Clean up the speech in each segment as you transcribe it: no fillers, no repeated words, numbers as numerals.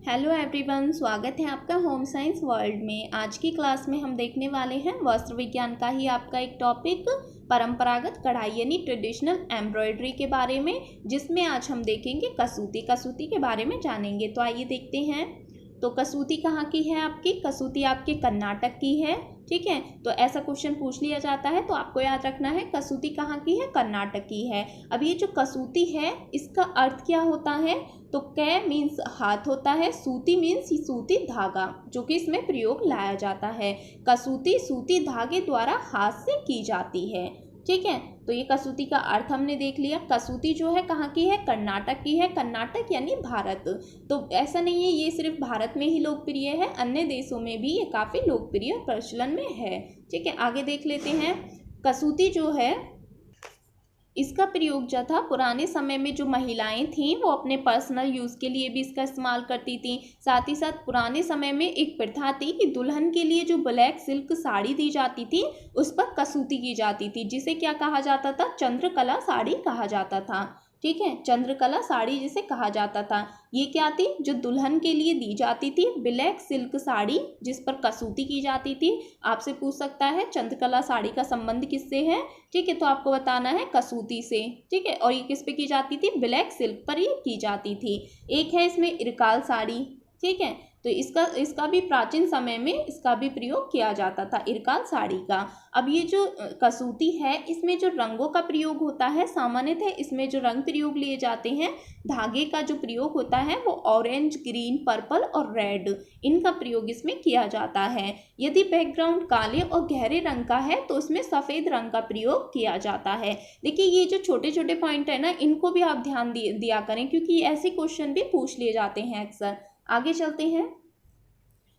Hello everyone, स्वागत है आपका होम साइंस वर्ल्ड में। आज की क्लास में हम देखने वाले हैं वस्त्र विज्ञान का ही आपका एक टॉपिक परंपरागत कढ़ाई यानी ट्रेडिशनल एम्ब्रॉयडरी के बारे में, जिसमें आज हम देखेंगे कसूती के बारे में जानेंगे। तो आइए देखते हैं। तो कसूती कहाँ की है आपकी? कसूती आपके कर्नाटक की है। ठीक है, तो ऐसा क्वेश्चन पूछ लिया जाता है तो आपको याद रखना है कसूती कहाँ की है, कर्नाटक की है। अब ये जो कसूती है इसका अर्थ क्या होता है? तो कै मीन्स हाथ होता है, सूती मीन्स सूती धागा, जो कि इसमें प्रयोग लाया जाता है। कसूती सूती धागे द्वारा हाथ से की जाती है। ठीक है, तो ये कसूती का अर्थ हमने देख लिया। कसूती जो है कहाँ की है? कर्नाटक की है। कर्नाटक यानी भारत। तो ऐसा नहीं है ये सिर्फ भारत में ही लोकप्रिय है, अन्य देशों में भी ये काफ़ी लोकप्रिय प्रचलन में है। ठीक है, आगे देख लेते हैं। कसूती जो है इसका प्रयोग जो था पुराने समय में जो महिलाएं थीं वो अपने पर्सनल यूज़ के लिए भी इसका इस्तेमाल करती थीं। साथ ही साथ पुराने समय में एक प्रथा थी कि दुल्हन के लिए जो ब्लैक सिल्क साड़ी दी जाती थी उस पर कसूती की जाती थी, जिसे क्या कहा जाता था? चंद्रकला साड़ी कहा जाता था। ठीक है, चंद्रकला साड़ी जिसे कहा जाता था। ये क्या थी? जो दुल्हन के लिए दी जाती थी ब्लैक सिल्क साड़ी जिस पर कसूती की जाती थी। आपसे पूछ सकता है चंद्रकला साड़ी का संबंध किससे है? ठीक है, तो आपको बताना है कसूती से। ठीक है, और ये किस पे की जाती थी? ब्लैक सिल्क पर ये की जाती थी। एक है इसमें इरकाल साड़ी। ठीक है, तो इसका भी प्राचीन समय में इसका भी प्रयोग किया जाता था, इरकाल साड़ी का। अब ये जो कसूती है इसमें जो रंगों का प्रयोग होता है, सामान्यतः इसमें जो रंग प्रयोग लिए जाते हैं, धागे का जो प्रयोग होता है वो ऑरेंज, ग्रीन, पर्पल और रेड, इनका प्रयोग इसमें किया जाता है। यदि बैकग्राउंड काले और गहरे रंग का है तो उसमें सफ़ेद रंग का प्रयोग किया जाता है। देखिए ये जो छोटे छोटे पॉइंट है ना, इनको भी आप ध्यान दिया करें, क्योंकि ऐसे क्वेश्चन भी पूछ लिए जाते हैं अक्सर। आगे चलते हैं।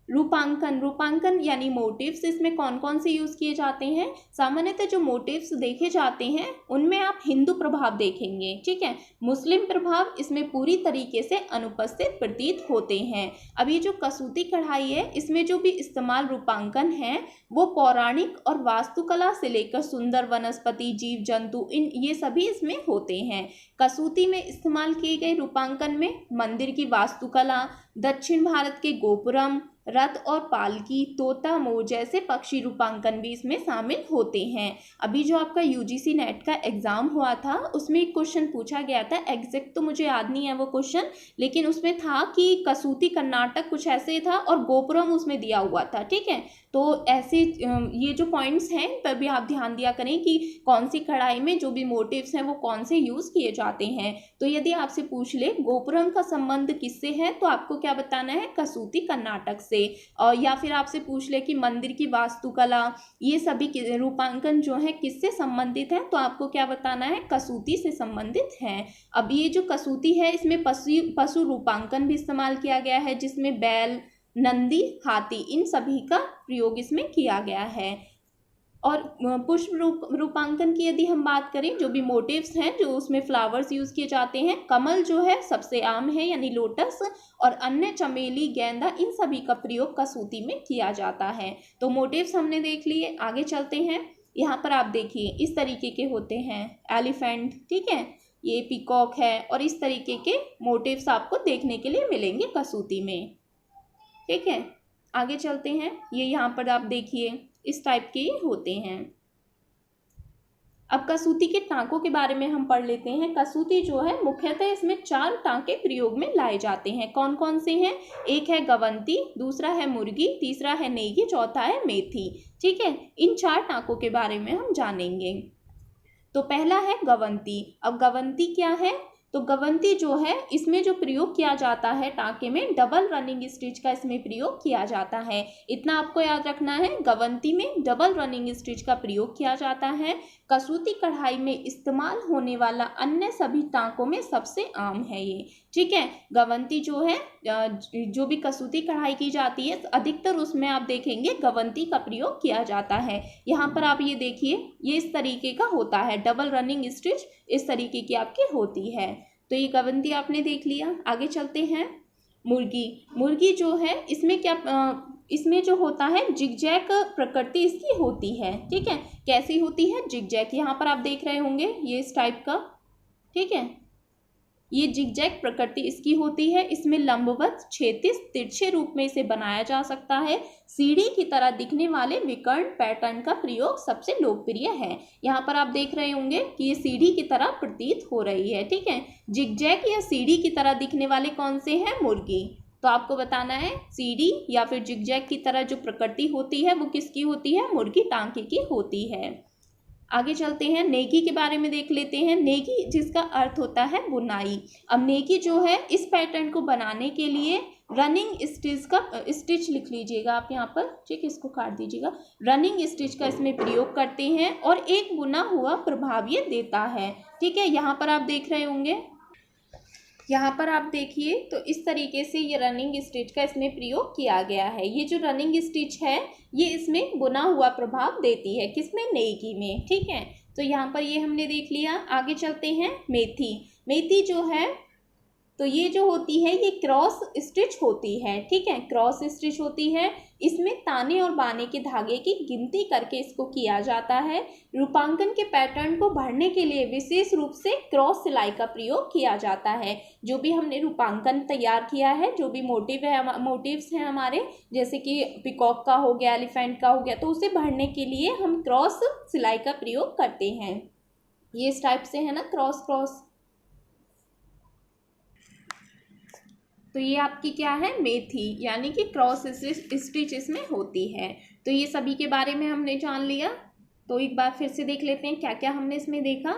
रूपांकन यानी मोटिव्स इसमें कौन कौन से यूज किए जाते हैं? सामान्यतः जो मोटिव्स देखे जाते हैं उनमें आप हिंदू प्रभाव देखेंगे। ठीक है, मुस्लिम प्रभाव इसमें पूरी तरीके से अनुपस्थित प्रतीत होते हैं। अब ये जो कसूती कढ़ाई है इसमें जो भी इस्तेमाल रूपांकन है वो पौराणिक और वास्तुकला से लेकर सुंदर वनस्पति, जीव जंतु, इन ये सभी इसमें होते हैं। कसूती में इस्तेमाल किए गए रूपांकन में मंदिर की वास्तुकला, दक्षिण भारत के गोपुरम, रथ और पालकी, तोता मोर जैसे पक्षी रूपांकन भी इसमें शामिल होते हैं। अभी जो आपका यूजीसी नेट का एग्जाम हुआ था उसमें एक क्वेश्चन पूछा गया था, एग्जैक्ट तो मुझे याद नहीं है वो क्वेश्चन, लेकिन उसमें था कि कसूती कर्नाटक कुछ ऐसे था और गोपुरम उसमें दिया हुआ था। ठीक है, तो ऐसे ये जो पॉइंट्स हैं इन पर भी आप ध्यान दिया करें कि कौन सी कढ़ाई में जो भी मोटिव्स हैं वो कौन से यूज किए जाते हैं। तो यदि आपसे पूछ ले गोपुरम का संबंध किससे है तो आपको क्या बताना है? कसूती कर्नाटक से। और या फिर आपसे पूछ ले कि मंदिर की वास्तुकला, ये सभी रूपांकन जो है किससे संबंधित है तो आपको क्या बताना है? कसूती से संबंधित है। अब ये जो कसूती है इसमें पशु रूपांकन भी इस्तेमाल किया गया है, जिसमें बैल, नंदी, हाथी, इन सभी का प्रयोग इसमें किया गया है। और पुष्प रूपांकन की यदि हम बात करें, जो भी मोटिव्स हैं जो उसमें फ्लावर्स यूज किए जाते हैं, कमल जो है सबसे आम है यानी लोटस, और अन्य चमेली, गेंदा, इन सभी का प्रयोग कसूती में किया जाता है। तो मोटिव्स हमने देख लिए, आगे चलते हैं। यहाँ पर आप देखिए इस तरीके के होते हैं एलिफेंट, ठीक है, ये पीकॉक है, और इस तरीके के मोटिव्स आपको देखने के लिए मिलेंगे कसूती में। ठीक है, आगे चलते हैं। ये यहाँ पर आप देखिए इस टाइप के होते हैं। अब कसूती के टांकों के बारे में हम पढ़ लेते हैं। कसूती जो है मुख्यतः इसमें 4 टांके प्रयोग में लाए जाते हैं। कौन कौन से हैं? एक है गवंती, दूसरा है मुर्गी, तीसरा है नेगी, चौथा है मेथी। ठीक है, इन 4 टांकों के बारे में हम जानेंगे। तो पहला है गवंती। अब गवंती क्या है? तो गवंती जो है इसमें जो प्रयोग किया जाता है टांके में, डबल रनिंग स्टिच का इसमें प्रयोग किया जाता है। इतना आपको याद रखना है, गवंती में डबल रनिंग स्टिच का प्रयोग किया जाता है। कसूती कढ़ाई में इस्तेमाल होने वाला अन्य सभी टांकों में सबसे आम है ये। ठीक है, गवंती जो है जो भी कसूती कढ़ाई की जाती है अधिकतर उसमें आप देखेंगे गवंती का प्रयोग किया जाता है। यहाँ पर आप ये देखिए ये इस तरीके का होता है, डबल रनिंग स्टिच इस तरीके की आपकी होती है। तो ये गवंती आपने देख लिया, आगे चलते हैं। मुर्गी जो है इसमें क्या इसमें जो होता है जिगजैग प्रकृति इसकी होती है। ठीक है, कैसी होती है? जिगजैग, यहाँ पर आप देख रहे होंगे ये इस टाइप का। ठीक है, ये जिगजैग प्रकृति इसकी होती है। इसमें लंबवत, क्षैतिज, तिरछे रूप में इसे बनाया जा सकता है। सीढ़ी की तरह दिखने वाले विकर्ण पैटर्न का प्रयोग सबसे लोकप्रिय है। यहाँ पर आप देख रहे होंगे कि ये सीढ़ी की तरह प्रतीत हो रही है। ठीक है, जिगजैग या सीढ़ी की तरह दिखने वाले कौन से हैं? मुर्गी। तो आपको बताना है सीढ़ी या फिर जिगजैग की तरह जो प्रकृति होती है वो किसकी होती है? मुर्गी टांके की होती है। आगे चलते हैं, नेकी के बारे में देख लेते हैं। नेकी जिसका अर्थ होता है बुनाई। अब नेकी जो है इस पैटर्न को बनाने के लिए रनिंग स्टिच लिख लीजिएगा आप यहाँ पर। ठीक, इसको काट दीजिएगा। रनिंग स्टिच का इसमें प्रयोग करते हैं और एक बुना हुआ प्रभाव ये देता है। ठीक है, यहाँ पर आप देख रहे होंगे, यहाँ पर आप देखिए तो इस तरीके से ये रनिंग स्टिच का इसमें प्रयोग किया गया है। ये जो रनिंग स्टिच है ये इसमें बुना हुआ प्रभाव देती है, किसमें? नेकी में। ठीक है, तो यहाँ पर ये हमने देख लिया। आगे चलते हैं, मेथी। मेथी जो है तो ये जो होती है ये क्रॉस स्टिच होती है। ठीक है, क्रॉस स्टिच होती है। इसमें ताने और बाने के धागे की गिनती करके इसको किया जाता है। रूपांकन के पैटर्न को भरने के लिए विशेष रूप से क्रॉस सिलाई का प्रयोग किया जाता है। जो भी हमने रूपांकन तैयार किया है, जो भी मोटिव्स हैं हमारे, जैसे कि पिकॉक का हो गया, एलिफेंट का हो गया, तो उसे भरने के लिए हम क्रॉस सिलाई का प्रयोग करते हैं। ये इस टाइप से है ना, क्रॉस क्रॉस। तो ये आपकी क्या है? मेथी, यानी कि क्रॉस स्टिच इसमें होती है। तो ये सभी के बारे में हमने जान लिया। तो एक बार फिर से देख लेते हैं क्या क्या हमने इसमें देखा।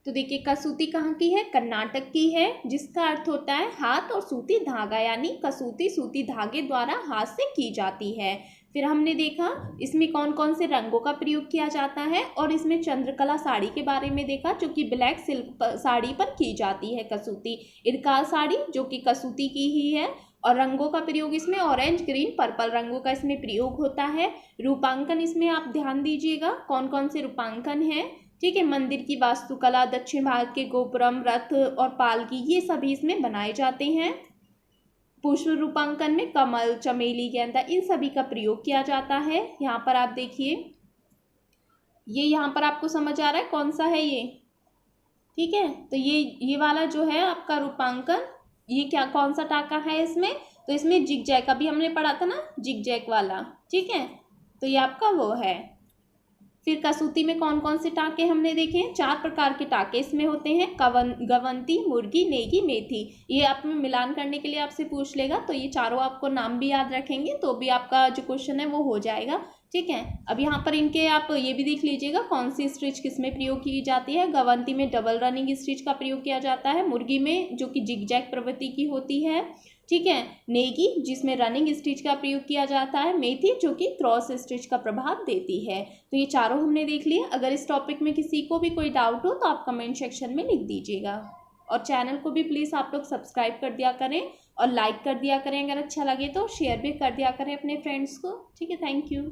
तो देखिए, कसूती कहाँ की है? कर्नाटक की है, जिसका अर्थ होता है हाथ और सूती धागा, यानी कसूती सूती धागे द्वारा हाथ से की जाती है। फिर हमने देखा इसमें कौन कौन से रंगों का प्रयोग किया जाता है, और इसमें चंद्रकला साड़ी के बारे में देखा, जो कि ब्लैक सिल्क साड़ी पर की जाती है कसूती। इरकाल साड़ी जो कि कसूती की ही है, और रंगों का प्रयोग इसमें ऑरेंज, ग्रीन, पर्पल रंगों का इसमें प्रयोग होता है। रूपांकन इसमें आप ध्यान दीजिएगा कौन कौन से रूपांकन है। ठीक है, मंदिर की वास्तुकला, दक्षिण भारत के गोपुरम, रथ और पालकी, ये सभी इसमें बनाए जाते हैं। पुष्प रूपांकन में कमल, चमेली, गेंदा, इन सभी का प्रयोग किया जाता है। यहाँ पर आप देखिए, ये यहाँ पर आपको समझ आ रहा है कौन सा है ये? ठीक है, तो ये वाला जो है आपका रूपांकन, ये क्या कौन सा टाका है इसमें? तो इसमें जिगजैग, अभी हमने पढ़ा था ना जिगजैग वाला। ठीक है, तो ये आपका वो है। फिर कसूती में कौन कौन से टाके हमने देखे हैं? 4 प्रकार के टाके इसमें होते हैं, गवंती, मुर्गी, नेगी, मेथी। ये आप में मिलान करने के लिए आपसे पूछ लेगा, तो ये चारों आपको नाम भी याद रखेंगे तो भी आपका जो क्वेश्चन है वो हो जाएगा। ठीक है, अब यहाँ पर इनके आप ये भी देख लीजिएगा कौन सी स्टिच किस में प्रयोग की जाती है। गवंती में डबल रनिंग स्टिच का प्रयोग किया जाता है, मुर्गी में जो कि जिगजैग प्रवृत्ति की होती है। ठीक है, नेगी जिसमें रनिंग स्टिच का प्रयोग किया जाता है, मेथी जो कि क्रॉस स्टिच का प्रभाव देती है। तो ये चारों हमने देख लिए। अगर इस टॉपिक में किसी को भी कोई डाउट हो तो आप कमेंट सेक्शन में लिख दीजिएगा, और चैनल को भी प्लीज़ आप लोग सब्सक्राइब कर दिया करें और लाइक कर दिया करें। अगर अच्छा लगे तो शेयर भी कर दिया करें अपने फ्रेंड्स को। ठीक है, थैंक यू।